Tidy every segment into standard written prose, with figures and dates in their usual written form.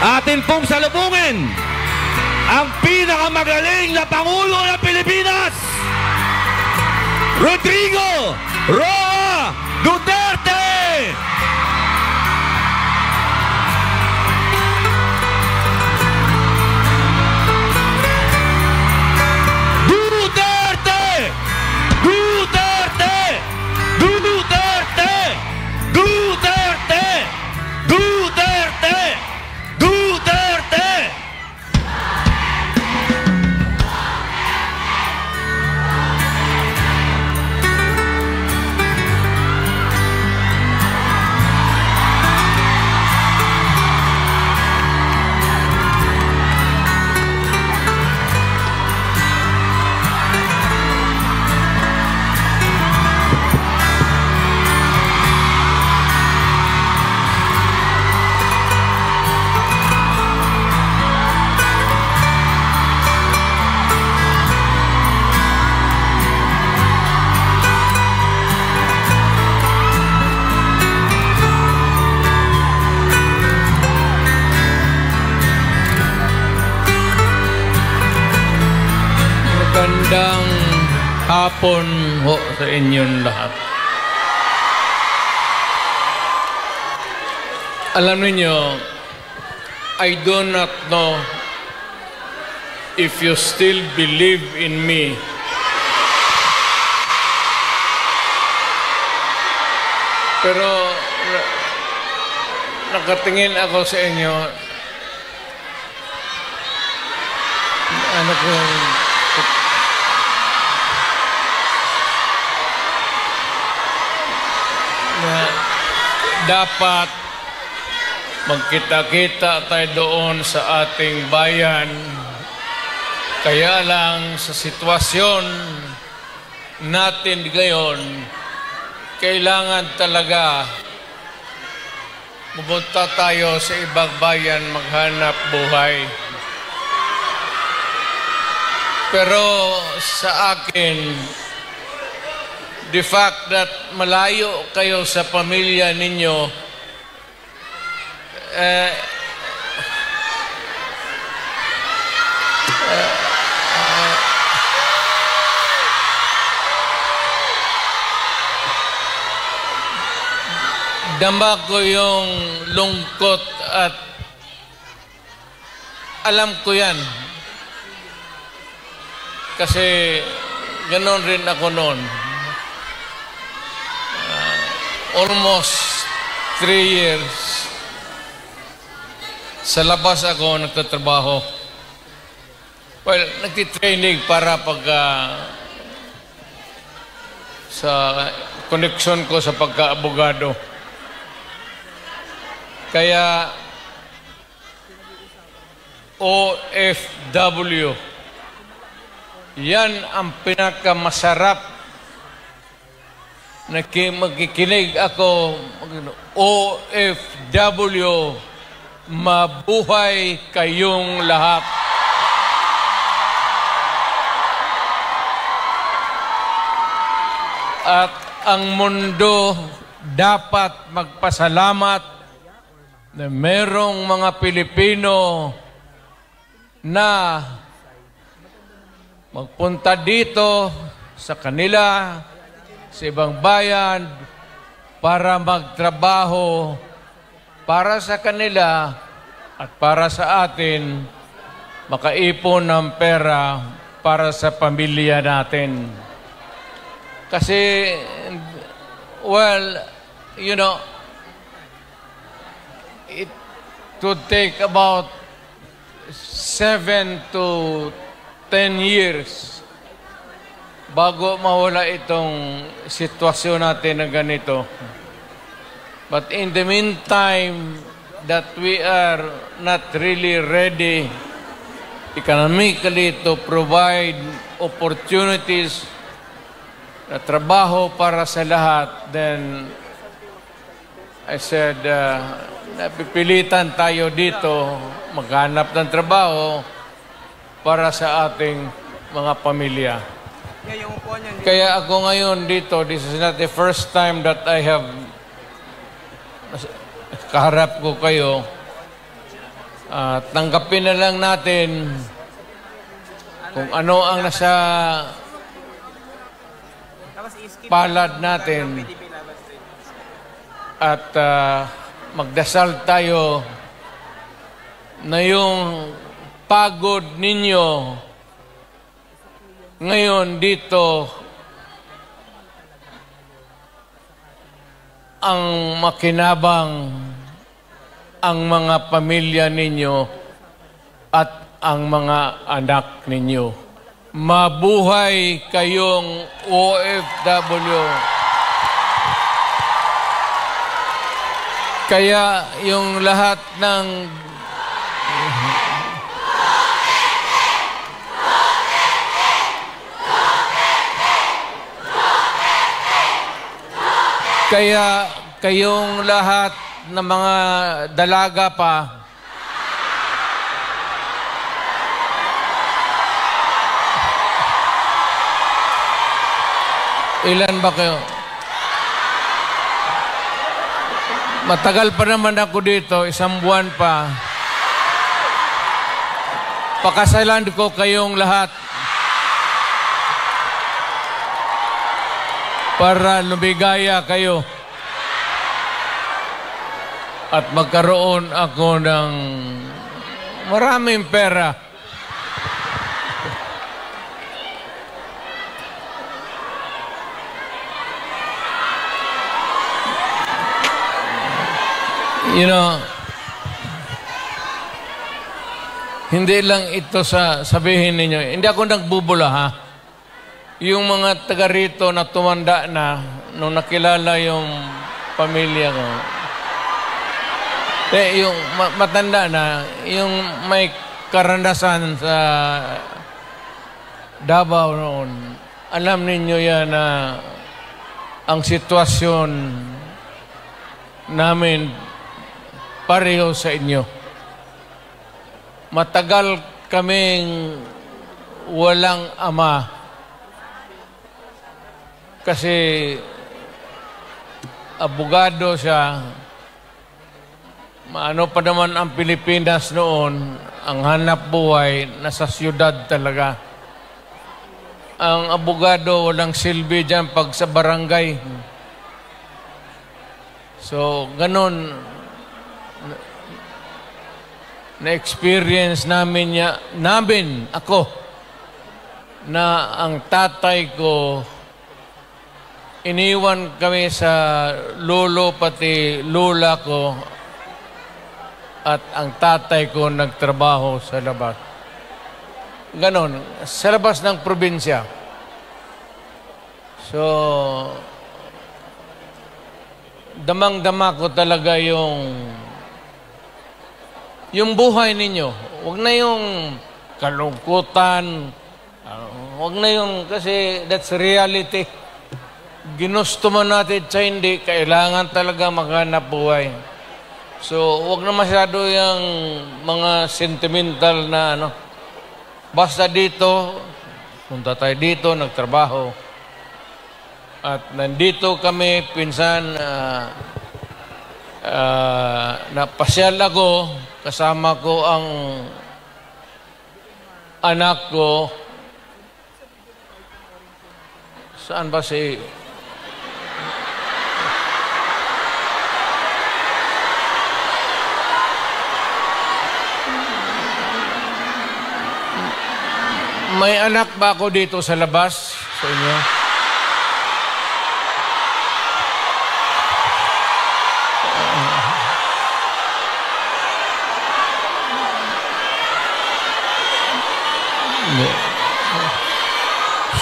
atin pong salubungin ang pinakamagaling na Pangulo ng Pilipinas, Rodrigo Roa Duterte! Magandang hapon ho sa inyong lahat. Alam niyo, I do not know if you still believe in me. Pero nakatingin ako sa inyo. Ano ko na dapat magkita-kita tayo doon sa ating bayan. Kaya lang sa sitwasyon natin ngayon, kailangan talaga pumunta tayo sa ibang bayan maghanap buhay. Pero sa akin, the fact that malayo kayo sa pamilya ninyo, dama ko yung lungkot at alam ko yan. Kasi ganon rin ako noon. Almost 3 years sa labas ako nagtatrabaho. Well, nagtitraining para sa connection ko sa pagka-abogado. Kaya OFW, yan ang pinakamasarap na magkikinig ako. OFW, mabuhay kayong lahat. At ang mundo dapat magpasalamat na merong mga Pilipino na magpunta dito sa kanila, sa ibang bayan, para magtrabaho para sa kanila at para sa atin, makaipon ng pera para sa pamilya natin. Kasi, well, you know, it would take about 7 to 10 years bago mawala itong sitwasyon natin na ganito. But in the meantime, that we are not really ready economically to provide opportunities na trabaho para sa lahat, then I said, napipilitan tayo dito maghanap ng trabaho para sa ating mga pamilya. Kaya ako ngayon dito, this is not the first time that I have kaharap ko kayo. tanggapin na lang natin kung ano ang nasa palad natin at magdasal tayo na yung pagod ninyo ngayon dito ang makinabang ang mga pamilya ninyo at ang mga anak ninyo. Mabuhay kayong OFW. Kaya yung lahat ng kaya kayong lahat ng mga dalaga pa, ilan ba kayo? Matagal pa naman ako dito, 1 buwan pa. Pakasalan ko kayong lahat para lumigaya kayo at magkaroon ako ng maraming pera. You know, hindi lang ito sabihin ninyo. Hindi ako nagbubula, ha? Yung mga taga rito na tumanda na nung nakilala yung pamilya ko. Yung matanda na, yung may karanasan sa Davao noon, alam ninyo yan na ang sitwasyon namin pareho sa inyo. Matagal kaming walang ama kasi abogado siya. Ano pa naman ang Pilipinas noon, ang hanap buhay nasa siyudad talaga. Ang abogado walang silbi dyan pag sa barangay. So, ganun na-experience namin ako, na ang tatay ko, iniwan kami sa lolo pati lula ko at ang tatay ko nagtrabaho sa labas. Ganon, sa labas ng probinsya. So, damang-dama ko talaga yung buhay ninyo. Huwag na yung kalungkutan. Huwag na yung, kasi that's reality. Ginusto mo natin sa hindi, kailangan talaga maghanap buhay. So, huwag na masyado yung mga sentimental na ano. Basta dito, punta tayo dito, nagtrabaho. At nandito kami, pinsan, napasyal ako, kasama ko ang anak ko. Saan ba si... May anak ba ako dito sa labas sa inyo?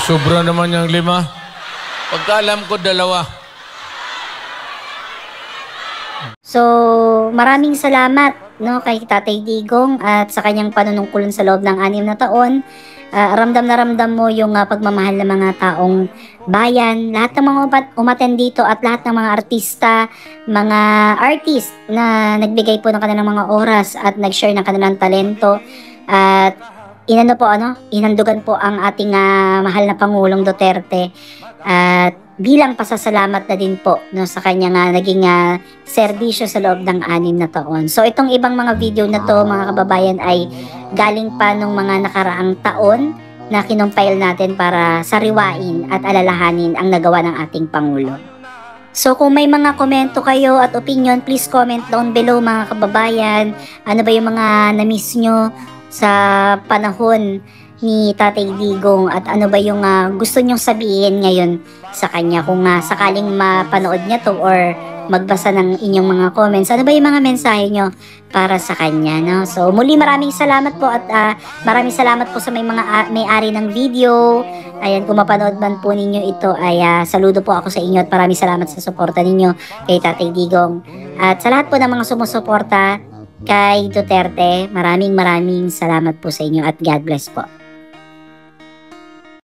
Sobra naman yung 5. Pagkaalam ko 2. So, maraming salamat kay Tatay Digong at sa kanyang panunungkulan sa loob ng 6 na taon. Ramdam na ramdam mo yung pagmamahal ng mga taong bayan. Lahat ng mga umattend dito at lahat ng mga artista, mga artist na nagbigay po ng kanilang mga oras at nag-share ng kanilang talento. At inandugan po ang ating mahal na Pangulong Duterte. At bilang pasasalamat na din po, no, sa kanyang naging serbisyo sa loob ng 6 na taon. So itong ibang mga video na to, mga kababayan, ay galing pa nung mga nakaraang taon na kinumpile natin para sariwain at alalahanin ang nagawa ng ating Pangulo. So kung may mga komento kayo at opinion, please comment down below, mga kababayan. Ano ba yung mga na-miss nyo sa panahon ni Tatay Digong at ano ba yung gusto nyong sabihin ngayon sa kanya, kung sakaling mapanood niya to or magbasa ng inyong mga comments, ano ba yung mga mensahe nyo para sa kanya, no? So muli, maraming salamat po at maraming salamat po sa may-ari ng video. Ayan, kung mapanood man po ninyo ito ay saludo po ako sa inyo at maraming salamat sa suporta ninyo kay Tatay Digong. At sa lahat po ng mga sumusuporta kay Duterte, maraming salamat po sa inyo at God bless po.